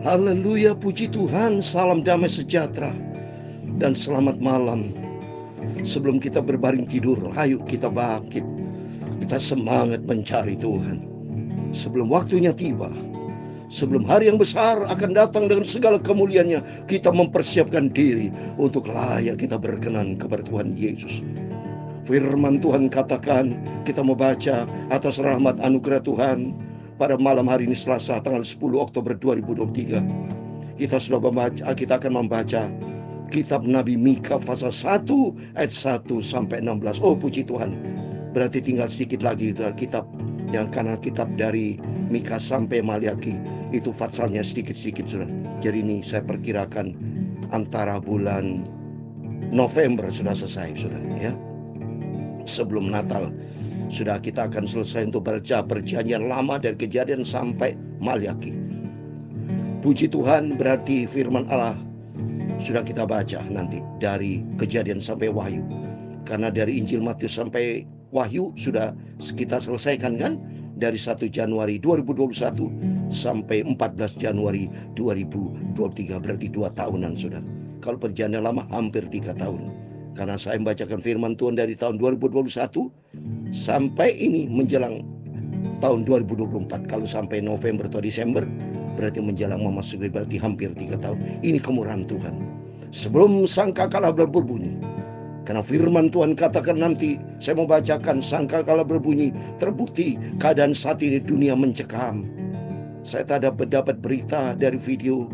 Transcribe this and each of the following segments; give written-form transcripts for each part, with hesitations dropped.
Haleluya, puji Tuhan, salam damai sejahtera dan selamat malam. Sebelum kita berbaring tidur, ayo kita bangkit. Kita semangat mencari Tuhan. Sebelum waktunya tiba, sebelum hari yang besar akan datang dengan segala kemuliaannya, kita mempersiapkan diri untuk layak kita berkenan kepada Tuhan Yesus. Firman Tuhan katakan, kita membaca atas rahmat anugerah Tuhan pada malam hari ini Selasa tanggal 10 Oktober 2023. Kita akan membaca kitab Nabi Mika pasal 1 ayat 1 sampai 16. Oh puji Tuhan. Berarti tinggal sedikit lagi dari kitab yang karena kitab dari Mika sampai Maliaki itu pasalnya sedikit-sedikit sudah. Jadi ini saya perkirakan antara bulan November sudah selesai sudah ya. Sebelum Natal sudah kita akan selesai untuk baca perjanjian lama dari Kejadian sampai Maliaki. Puji Tuhan, berarti firman Allah sudah kita baca nanti dari Kejadian sampai Wahyu. Karena dari Injil Matius sampai Wahyu sudah kita selesaikan kan? Dari 1 Januari 2021 sampai 14 Januari 2023, berarti 2 tahunan sudah. Kalau perjanjian lama hampir 3 tahun. Karena saya membacakan firman Tuhan dari tahun 2021 sampai ini menjelang tahun 2024. Kalau sampai November atau Desember berarti menjelang memasuki berarti hampir 3 tahun. Ini kemurahan Tuhan. Sebelum sangkakala berbunyi, karena firman Tuhan katakan nanti saya mau bacakan sangkakala berbunyi, terbukti keadaan saat ini dunia mencekam. Saya dapat berita dari video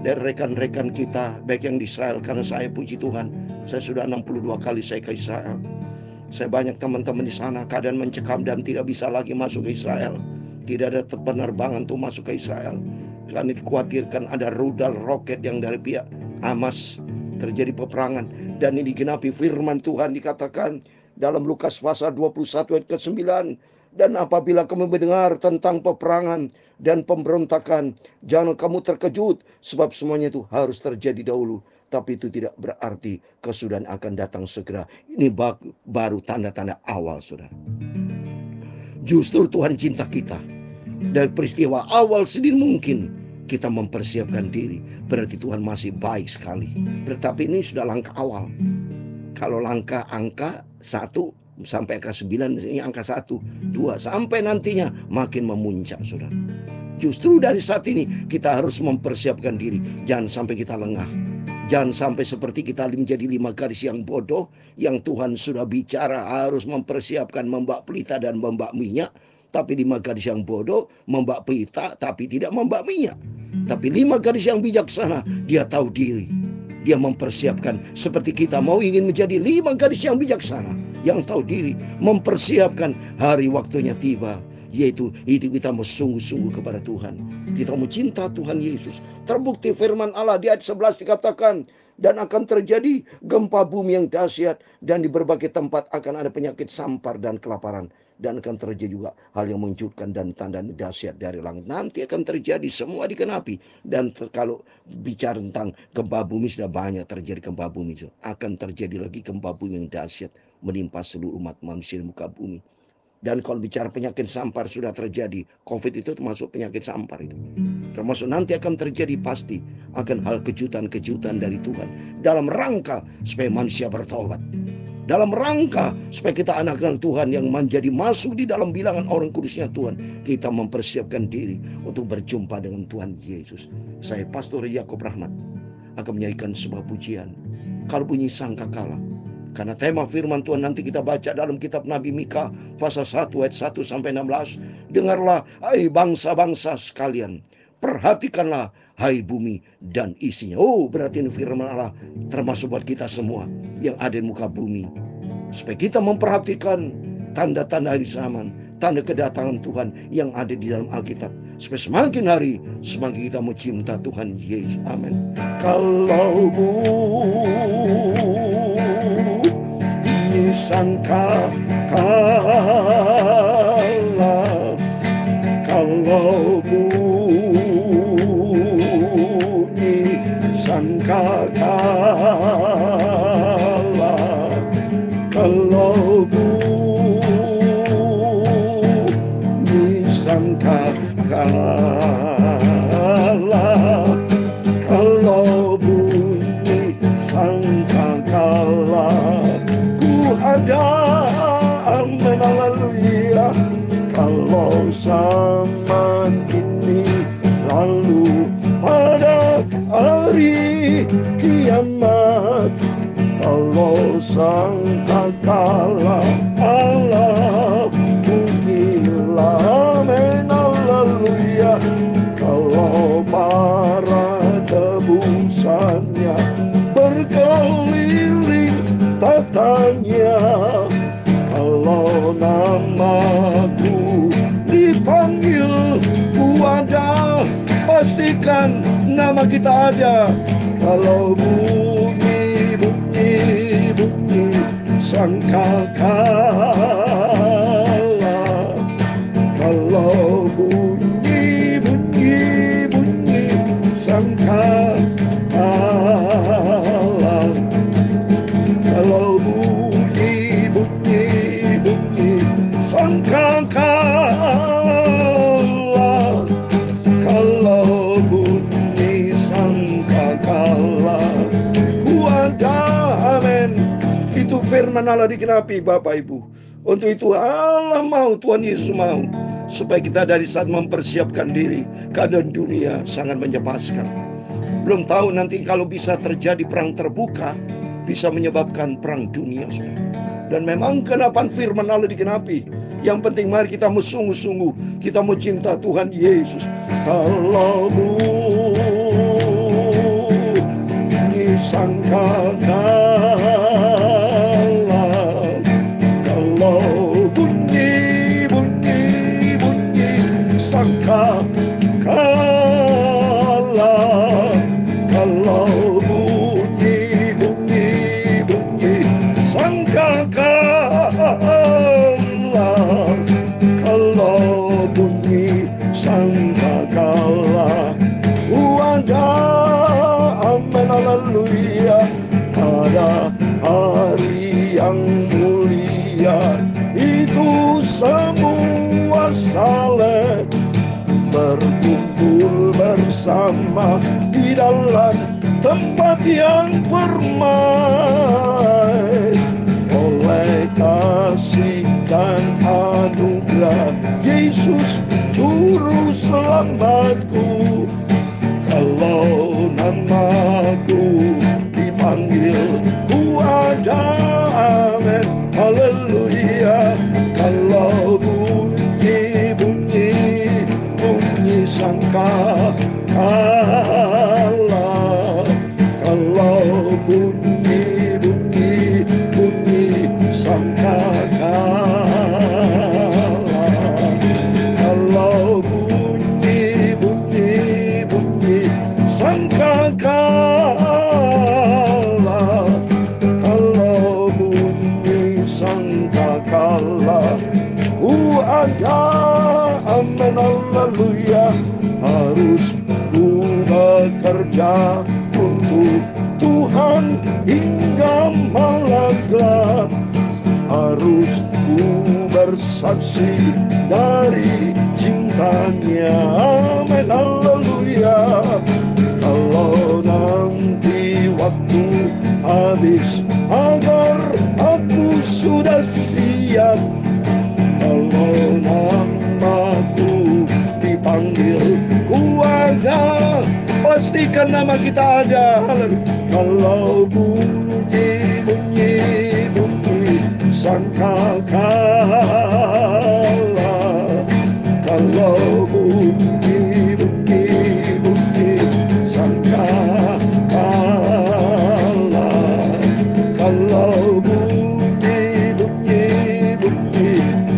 dari rekan-rekan kita baik yang di Israel, karena saya puji Tuhan saya sudah 62 kali saya ke Israel. Saya banyak teman-teman di sana, keadaan mencekam dan tidak bisa lagi masuk ke Israel. Tidak ada penerbangan untuk masuk ke Israel. Karena dikhawatirkan ada rudal roket yang dari pihak Hamas, terjadi peperangan. Dan ini digenapi firman Tuhan dikatakan dalam Lukas pasal 21 ayat ke-9. Dan apabila kamu mendengar tentang peperangan dan pemberontakan, jangan kamu terkejut, sebab semuanya itu harus terjadi dahulu. Tapi itu tidak berarti kesudahan akan datang segera. Ini baru tanda-tanda awal, saudara. Justru Tuhan cinta kita. Dari peristiwa awal sedini mungkin kita mempersiapkan diri. Berarti Tuhan masih baik sekali. Tetapi ini sudah langkah awal. Kalau langkah angka 1 sampai angka 9, ini angka 1, 2, sampai nantinya makin memuncak, saudara. Justru dari saat ini kita harus mempersiapkan diri. Jangan sampai kita lengah. Jangan sampai seperti kita menjadi 5 gadis yang bodoh, yang Tuhan sudah bicara harus mempersiapkan membak pelita dan membak minyak. Tapi 5 gadis yang bodoh membak pelita tapi tidak membak minyak. Tapi 5 gadis yang bijaksana, dia tahu diri. Dia mempersiapkan seperti kita mau ingin menjadi 5 gadis yang bijaksana, yang tahu diri, mempersiapkan hari waktunya tiba. Yaitu hidup kita mau sungguh-sungguh kepada Tuhan. Kita mau cinta Tuhan Yesus. Terbukti firman Allah di ayat 11 dikatakan, dan akan terjadi gempa bumi yang dahsyat, dan di berbagai tempat akan ada penyakit sampar dan kelaparan. Dan akan terjadi juga hal yang mengejutkan dan tanda dahsyat dari langit. Nanti akan terjadi, semua dikenapi. Dan kalau bicara tentang gempa bumi, sudah banyak terjadi gempa bumi. Akan terjadi lagi gempa bumi yang dahsyat menimpa seluruh umat manusia di muka bumi. Dan kalau bicara penyakit sampar sudah terjadi. Covid itu termasuk penyakit sampar itu. Termasuk nanti akan terjadi pasti. Akan hal kejutan-kejutan dari Tuhan. Dalam rangka supaya manusia bertobat. Dalam rangka supaya kita anak-anak Tuhan yang menjadi masuk di dalam bilangan orang kudusnya Tuhan. Kita mempersiapkan diri untuk berjumpa dengan Tuhan Yesus. Saya Pastor Yakob Rahmat akan menyanyikan sebuah pujian. Kalau bunyi sangkakala. Karena tema firman Tuhan nanti kita baca dalam kitab Nabi Mika pasal 1 ayat 1 sampai 16. Dengarlah hai bangsa-bangsa sekalian. Perhatikanlah hai bumi dan isinya. Oh berarti ini firman Allah termasuk buat kita semua yang ada di muka bumi. Supaya kita memperhatikan tanda-tanda hari zaman. Tanda kedatangan Tuhan yang ada di dalam Alkitab. Supaya semakin hari semakin kita mencinta Tuhan Yesus. Amin. Kalau sangka kala, kalau bunyi sangka kala, kalau bunyi sangka kala, zaman ini lalu pada hari kiamat. Kalau sangkakala Allah, pujilah amin haleluya. Kalau para tebusannya berkeliling tatanya, kalau namaku dipanggil, ku ada, pastikan nama kita ada. Kalau bunyi sangkakala, kalau bunyi sangkakala, kalau bunyi sangkakala, kalau bunyi sangkakala, ku ada, amin. Itu firman Allah digenapi, Bapak Ibu. Untuk itu Allah mau, Tuhan Yesus mau, supaya kita dari saat mempersiapkan diri, keadaan dunia sangat mencemaskan. Belum tahu nanti kalau bisa terjadi perang terbuka, bisa menyebabkan perang dunia. Dan memang kenapan firman Allah digenapi. Yang penting mari kita mau sungguh-sungguh, kita mau cinta Tuhan Yesus. Kalau bunyi sangkakala, kalau bunyi sangkakala, kalau bunyi sangkakala, kalau bunyi sangkakala, ada, amin haleluya. Pada hari yang mulia itu semua saling berkumpul bersama di dalam tempat yang permai. Oleh kasih dan anugerah Yesus Juru Selamatku, kalau namaku dipanggil, ku ada, amin haleluya. Kalau bunyi sangkakala, kalau bunyi sangkakala, kalau bunyi sangkakala, kalau bunyi sangkakala, ku ada, amin haleluya. Harus ku bekerja untuk Tuhan hingga malam gelap. Harus ku bersaksi dari cintanya, amin haleluya. Kalau nanti waktu habis, agar aku sudah siap. Kalau namaku dipanggil, ku ada, pastikan nama kita ada. Kalau bunyi sangkakala, kalau bunyi sangkakala, kalau bunyi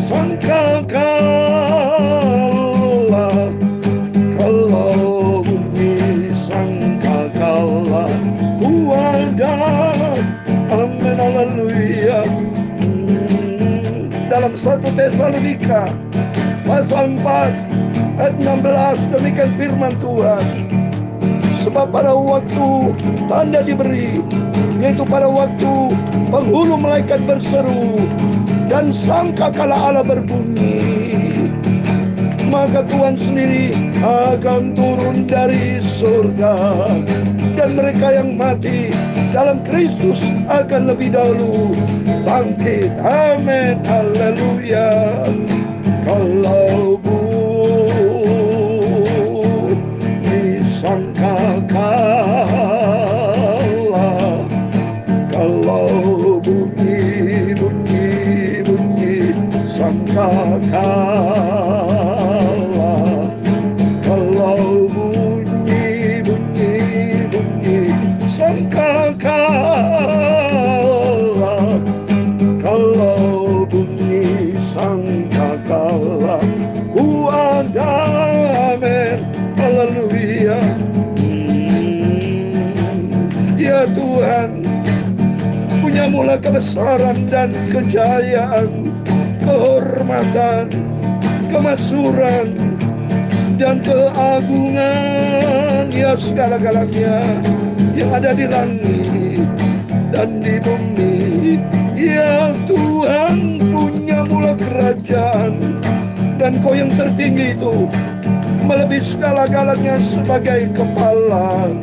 sangkakala, kalau bunyi sangkakala, ku ada, amin haleluya. Dalam 1 Tesalonika pasal 4 ayat 16 demikian firman Tuhan. Sebab pada waktu tanda diberi, yaitu pada waktu penghulu malaikat berseru dan sangkakala Allah berbunyi, maka Tuhan sendiri akan turun dari surga, dan mereka yang mati dalam Kristus akan lebih dahulu bangkit. Amin haleluya. Kalau bunyi haleluya. Ya Tuhan, punya mula kebesaran dan kejayaan, kehormatan, kemaksuran, dan keagungan, ya segala-galanya yang ada di langit dan di bumi. Ya Tuhan, punya mula kerajaan, dan Kau yang tertinggi itu melebihi segala-galanya sebagai kepala.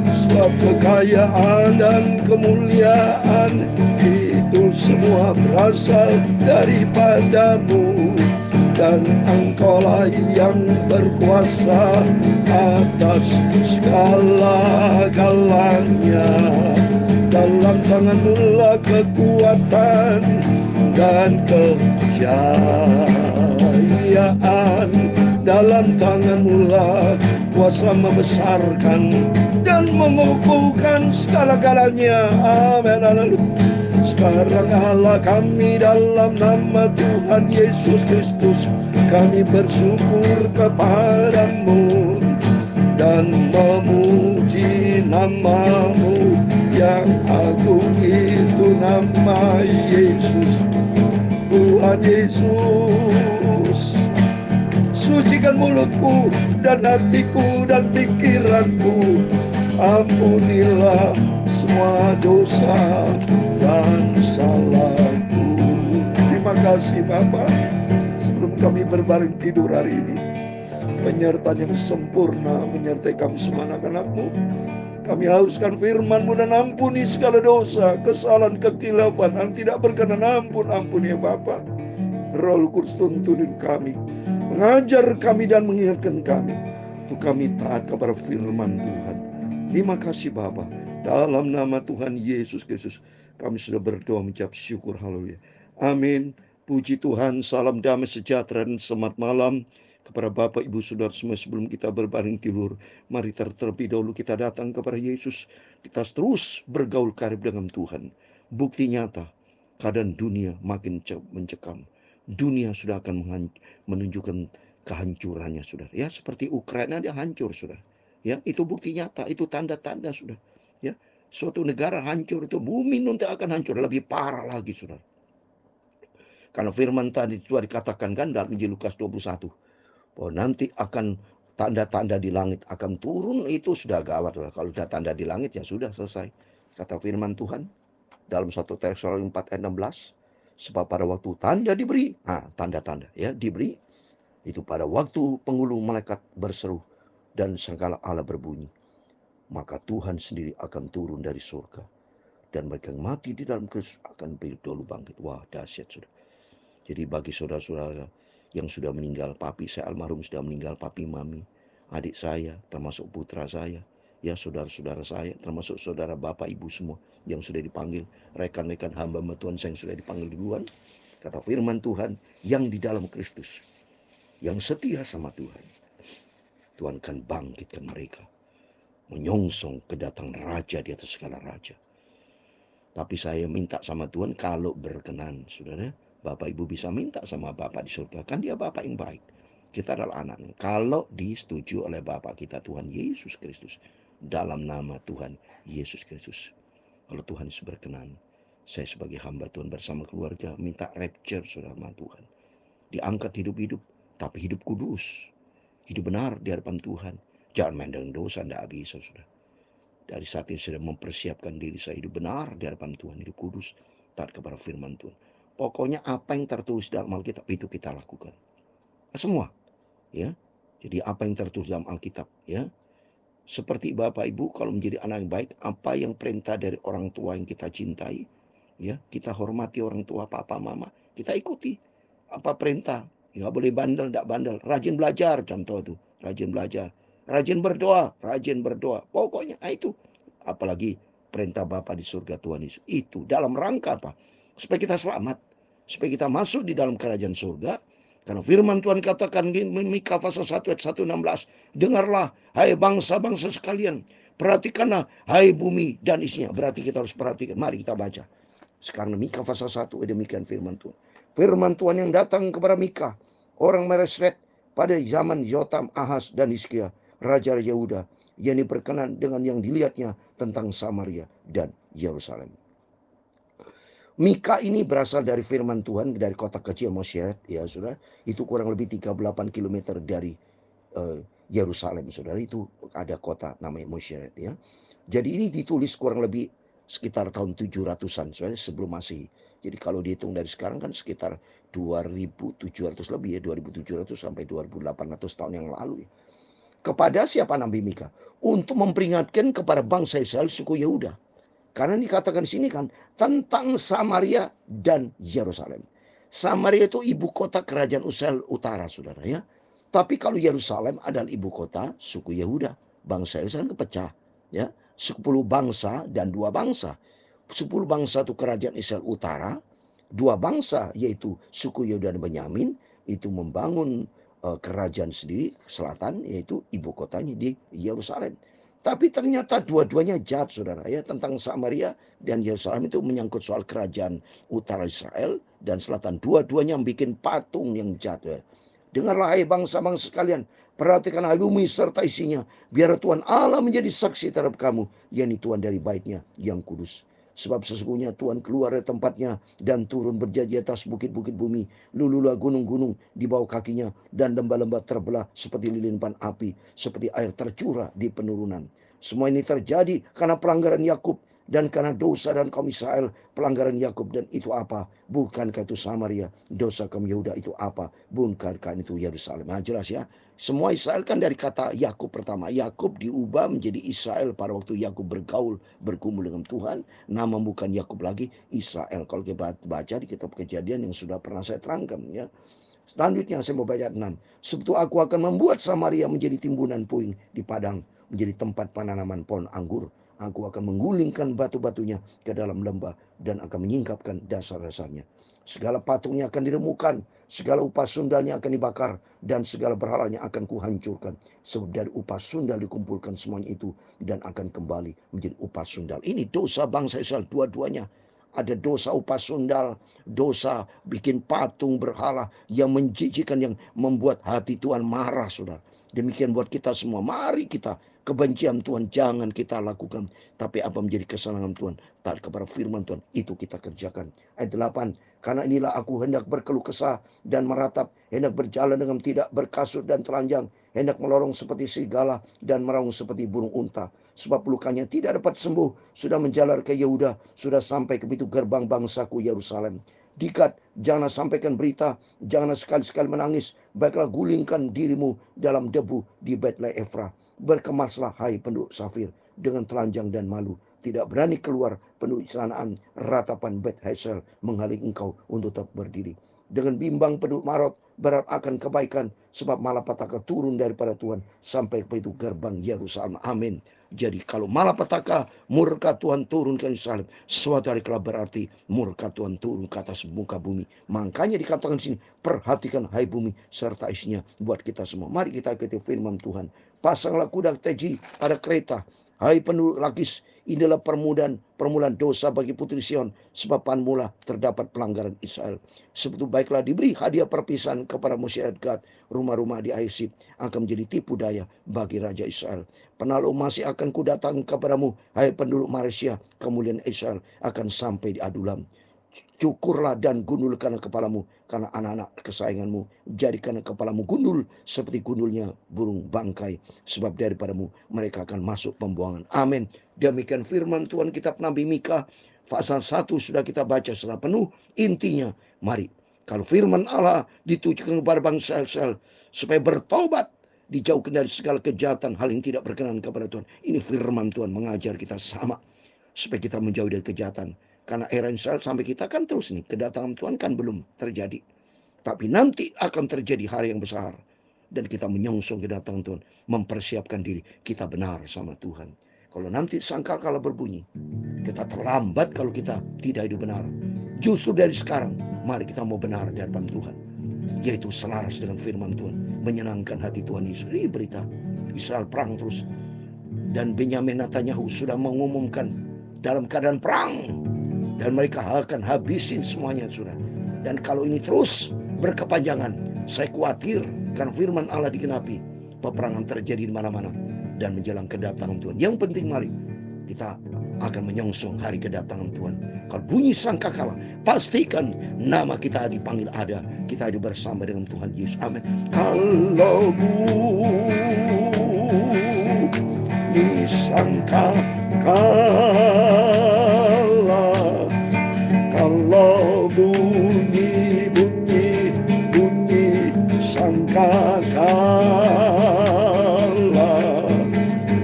Sebab kekayaan dan kemuliaan itu semua berasal daripada-Mu, dan Engkaulah yang berkuasa atas segala-galanya. Dalam tangan-Mu lah kekuatan dan kejayaan. Dalam tangan-Mu lah kuasa membesarkan dan mengukuhkan segala-galanya. Amin. Haleluya. Sekarang Allah kami dalam nama Tuhan Yesus Kristus, kami bersyukur kepada-Mu dan memuji nama-Mu yang agung, itu nama Yesus. Tuhan Yesus, sucikan mulutku dan hatiku dan pikiranku. Ampunilah semua dosa dan salahku. Terima kasih Bapa. Sebelum kami berbaring tidur hari ini, penyertaan yang sempurna menyertai kami semua anak-anak-Mu. Kami hauskan firman-Mu dan ampuni segala dosa, kesalahan, kekhilafan yang tidak berkenan. Ampun ya Bapa. Roh Kudus tuntunin kami, mengajar kami dan mengingatkan kami untuk kami taat kepada firman Tuhan. Terima kasih Bapa. Dalam nama Tuhan Yesus Kristus kami sudah berdoa mengucap syukur. Haleluya. Amin. Puji Tuhan. Salam damai sejahtera dan selamat malam kepada Bapak Ibu Saudara semua. Sebelum kita berbaring tidur, mari terlebih dahulu kita datang kepada Yesus. Kita terus bergaul karib dengan Tuhan. Bukti nyata keadaan dunia makin mencekam. Dunia sudah akan menunjukkan kehancurannya, Saudara. Ya, seperti Ukraina dia hancur, Saudara. Ya, itu bukti nyata, itu tanda-tanda, Saudara. Ya, suatu negara hancur itu bumi nanti akan hancur lebih parah lagi, Saudara. Karena firman tadi itu dikatakan kan dalam Injil Lukas 21, bahwa nanti akan tanda-tanda di langit akan turun. Itu sudah gawat. Kalau sudah tanda di langit ya sudah selesai. Kata firman Tuhan dalam 1 Tesalonika 4 ayat 16, sebab pada waktu tanda diberi, tanda-tanda ya diberi, itu pada waktu penghulu malaikat berseru dan sangkala Allah berbunyi, maka Tuhan sendiri akan turun dari surga, dan mereka yang mati di dalam Kristus akan dahulu bangkit. Wah, dahsyat sudah. Jadi bagi saudara-saudara yang sudah meninggal, papi saya almarhum sudah meninggal, papi mami, adik saya, termasuk putra saya, ya saudara-saudara saya, termasuk saudara bapak ibu semua yang sudah dipanggil, rekan-rekan hamba Tuhan saya yang sudah dipanggil duluan. Kata firman Tuhan, yang di dalam Kristus, yang setia sama Tuhan, Tuhan akan bangkitkan mereka, menyongsong kedatangan raja di atas segala raja. Tapi saya minta sama Tuhan, kalau berkenan, saudara, bapak ibu bisa minta sama Bapak di surga, kan dia Bapak yang baik. Kita adalah anaknya. Kalau disetujui oleh Bapak kita Tuhan Yesus Kristus, dalam nama Tuhan Yesus Kristus, kalau Tuhan berkenan, saya sebagai hamba Tuhan bersama keluarga minta rapture, saudara Tuhan. Diangkat hidup-hidup, tapi hidup kudus, hidup benar di hadapan Tuhan. Jangan main dengan dosa, tidak bisa, saudara. Dari saat ini sudah mempersiapkan diri saya hidup benar di hadapan Tuhan, hidup kudus, taat kepada firman Tuhan. Pokoknya apa yang tertulis dalam Alkitab itu kita lakukan. Semua, ya. Jadi apa yang tertulis dalam Alkitab, ya. Seperti Bapak Ibu kalau menjadi anak yang baik, apa yang perintah dari orang tua yang kita cintai, ya, kita hormati orang tua, papa, mama, kita ikuti. Apa perintah? Ya, boleh bandel, tidak bandel. Rajin belajar, contoh itu, rajin belajar. Rajin berdoa, rajin berdoa. Pokoknya itu. Apalagi perintah Bapa di surga Tuhan Yesus. Itu dalam rangka apa? Supaya kita selamat, supaya kita masuk di dalam kerajaan surga. Karena firman Tuhan katakan di Mika pasal 1 ayat 116, dengarlah hai bangsa-bangsa sekalian, perhatikanlah hai bumi dan isinya. Berarti kita harus perhatikan. Mari kita baca. Sekarang Mika pasal 1, demikian firman Tuhan. Firman Tuhan yang datang kepada Mika, orang Meresret, pada zaman Yotam, Ahaz, dan Hizkia, Raja Yehuda, yang berkenan dengan yang dilihatnya tentang Samaria dan Yerusalem. Mika ini berasal dari firman Tuhan dari kota kecil Mosheret, ya saudara. Itu kurang lebih 38 km dari Yerusalem, saudara. Itu ada kota namanya Mosheret, ya. Jadi ini ditulis kurang lebih sekitar tahun 700-an, saudara, sebelum Masehi. Jadi kalau dihitung dari sekarang kan sekitar 2700 lebih, ya, 2700 sampai 2800 tahun yang lalu, ya. Kepada siapa Nabi Mika? Untuk memperingatkan kepada bangsa Israel suku Yehuda. Karena dikatakan di sini kan tentang Samaria dan Yerusalem. Samaria itu ibu kota kerajaan Israel utara, saudara, ya. Tapi kalau Yerusalem adalah ibu kota suku Yehuda. Bangsa Israel kepecah, ya. 10 bangsa dan 2 bangsa. 10 bangsa itu kerajaan Israel utara. 2 bangsa yaitu suku Yehuda dan Benyamin itu membangun kerajaan sendiri selatan, yaitu ibu kotanya di Yerusalem. Tapi ternyata dua-duanya jahat, saudara, ya. Tentang Samaria dan Yerusalem itu menyangkut soal kerajaan utara Israel dan selatan. Dua-duanya bikin patung yang jahat, ya. Dengarlah hai bangsa-bangsa sekalian, perhatikan hai bumi serta isinya, biar Tuhan Allah menjadi saksi terhadap kamu, yakni Tuhan dari baitnya yang kudus. Sebab sesungguhnya Tuhan keluar dari tempatnya dan turun berjanji atas bukit-bukit bumi. Lululah gunung-gunung di bawah kakinya dan lembah-lembah terbelah seperti lilipan api, seperti air tercurah di penurunan. Semua ini terjadi karena pelanggaran Yakub dan karena dosa dan kaum Israel. Pelanggaran Yakub dan itu apa? Bukankah itu Samaria? Dosa kaum Yehuda itu apa? Bukankah itu Yerusalem? Nah, jelas, ya. Semua Israel kan dari kata Yakub pertama. Yakub diubah menjadi Israel pada waktu Yakub bergaul, bergumul dengan Tuhan. Nama bukan Yakub lagi, Israel. Kalau kita baca di kitab Kejadian yang sudah pernah saya terangkan, ya. Selanjutnya saya mau baca 6. Sebetulnya aku akan membuat Samaria menjadi timbunan puing di padang, menjadi tempat penanaman pohon anggur. Aku akan menggulingkan batu-batunya ke dalam lembah dan akan menyingkapkan dasar-dasarnya. Segala patungnya akan diremukan, segala upah sundalnya akan dibakar, dan segala berhalanya akan kuhancurkan. Sebab dari upah sundal dikumpulkan semuanya itu dan akan kembali menjadi upah sundal. Ini dosa bangsa Israel dua-duanya. Ada dosa upah sundal, dosa bikin patung berhala yang menjijikan, yang membuat hati Tuhan marah, saudara. Demikian buat kita semua. Mari kita, kebencian Tuhan jangan kita lakukan. Tapi apa menjadi kesenangan Tuhan? Taat kepada firman Tuhan, itu kita kerjakan. Ayat 8. Karena inilah aku hendak berkeluh kesah dan meratap, hendak berjalan dengan tidak berkasut dan telanjang, hendak melorong seperti serigala dan meraung seperti burung unta. Sebab lukanya tidak dapat sembuh, sudah menjalar ke Yehuda, sudah sampai ke pintu gerbang bangsaku Yerusalem. Dikat, jangan sampaikan berita, jangan sekali-sekali menangis, baiklah gulingkan dirimu dalam debu di Betlehem Efrah. Berkemaslah hai penduduk Safir dengan telanjang dan malu, tidak berani keluar penduduk celanaan, ratapan Bet Hesel menghaling engkau untuk tetap berdiri. Dengan bimbang penduduk Marot berharap akan kebaikan, sebab malapetaka turun daripada Tuhan sampai ke pintu gerbang Yerusalem. Amin. Jadi kalau malapetaka, murka Tuhan turun ke Yerusalem, suatu hari kelak berarti murka Tuhan turun ke atas muka bumi. Makanya dikatakan di sini, perhatikan hai bumi serta isinya buat kita semua. Mari kita ikuti firman Tuhan. Pasanglah kuda teji pada kereta, hai penduduk Lakis, inilah permulaan dosa bagi putri Sion, sebab mula terdapat pelanggaran Israel. Sebab itu baiklah diberi hadiah perpisahan kepada masyarakat Gad, rumah-rumah di Aisib akan menjadi tipu daya bagi Raja Israel. Penakluk masih akan kudatang kepadamu, hai penduduk Malaysia, kemuliaan Israel akan sampai di Adulam. Cukurlah dan gundulkan kepalamu karena anak-anak kesayanganmu. Jadikan kepalamu gundul seperti gundulnya burung bangkai, sebab daripadamu mereka akan masuk pembuangan. Amin. Demikian firman Tuhan kitab Nabi Mika pasal 1 sudah kita baca secara penuh. Intinya, mari kalau firman Allah ditujukan kepada bangsa Israel supaya bertobat, dijauhkan dari segala kejahatan, hal yang tidak berkenan kepada Tuhan. Ini firman Tuhan mengajar kita sama, supaya kita menjauh dari kejahatan. Karena era Israel sampai kita kan terus nih, kedatangan Tuhan kan belum terjadi. Tapi nanti akan terjadi hari yang besar. Dan kita menyongsong kedatangan Tuhan, mempersiapkan diri, kita benar sama Tuhan. Kalau nanti sangkakala berbunyi, kita terlambat kalau kita tidak hidup benar. Justru dari sekarang, mari kita mau benar di hadapan Tuhan. Yaitu selaras dengan firman Tuhan, menyenangkan hati Tuhan Yesus. Ini berita, Israel perang terus. Dan Benyamin Netanyahu sudah mengumumkan dalam keadaan perang. Dan mereka akan habisin semuanya, saudara. Dan kalau ini terus berkepanjangan, saya khawatir Karena firman Allah digenapi, peperangan terjadi di mana-mana dan menjelang kedatangan Tuhan. Yang penting mari kita akan menyongsong hari kedatangan Tuhan. Kalau bunyi sangkakala, pastikan nama kita dipanggil ada. Kita ada bersama dengan Tuhan Yesus. Amin. Kalau bunyi sangkakala, kalau bunyi sangkakala,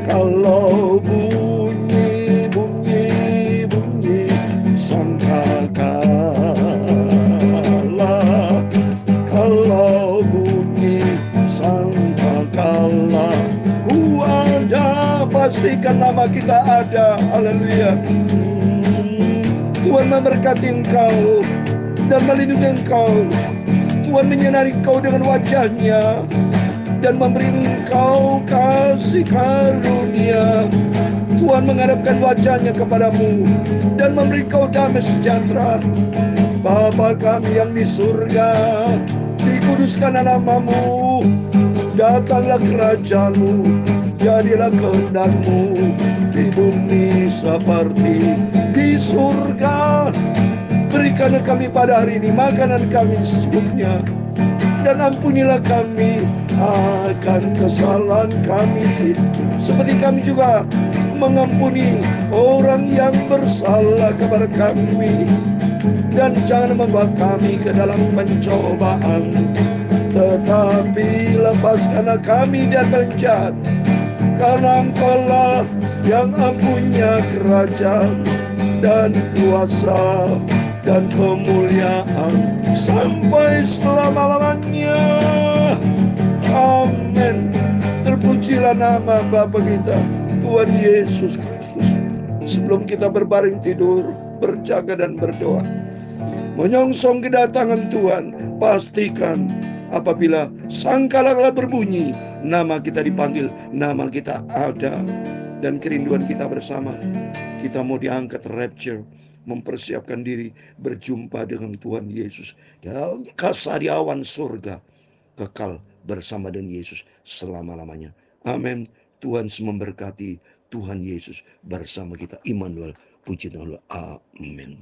kalau bunyi sangkakala, kalau bunyi sangkakala, ku ada, pastikan nama kita ada. Haleluya. Tuhan memberkati engkau dan melindungi engkau. Tuhan menyinari engkau dengan wajah-Nya dan memberi engkau kasih karunia. Tuhan menghadapkan wajah-Nya kepadamu dan memberi engkau damai sejahtera. Bapa kami yang di surga, dikuduskan namamu, datanglah kerajaan-Mu, jadilah kehendak-Mu di bumi seperti di surga. Berikanlah kami pada hari ini makanan kami sesungguhnya, dan ampunilah kami akan kesalahan kami, seperti kami juga mengampuni orang yang bersalah kepada kami. Dan jangan membawa kami ke dalam pencobaan, tetapi lepaskanlah kami dari penjahat. Karena Engkau-lah yang punya kerajaan dan kuasa dan kemuliaan sampai selama-lamanya. Amin. Terpujilah nama Bapa kita, Tuhan Yesus Kristus. Sebelum kita berbaring tidur, berjaga dan berdoa, menyongsong kedatangan Tuhan, pastikan apabila sangkakala berbunyi, nama kita dipanggil, nama kita ada, dan kerinduan kita bersama. Kita mau diangkat rapture, mempersiapkan diri berjumpa dengan Tuhan Yesus di angkasa di awan surga, kekal bersama dengan Yesus selama-lamanya. Amin. Tuhan memberkati. Tuhan Yesus bersama kita. Immanuel, puji Tuhan. Amin.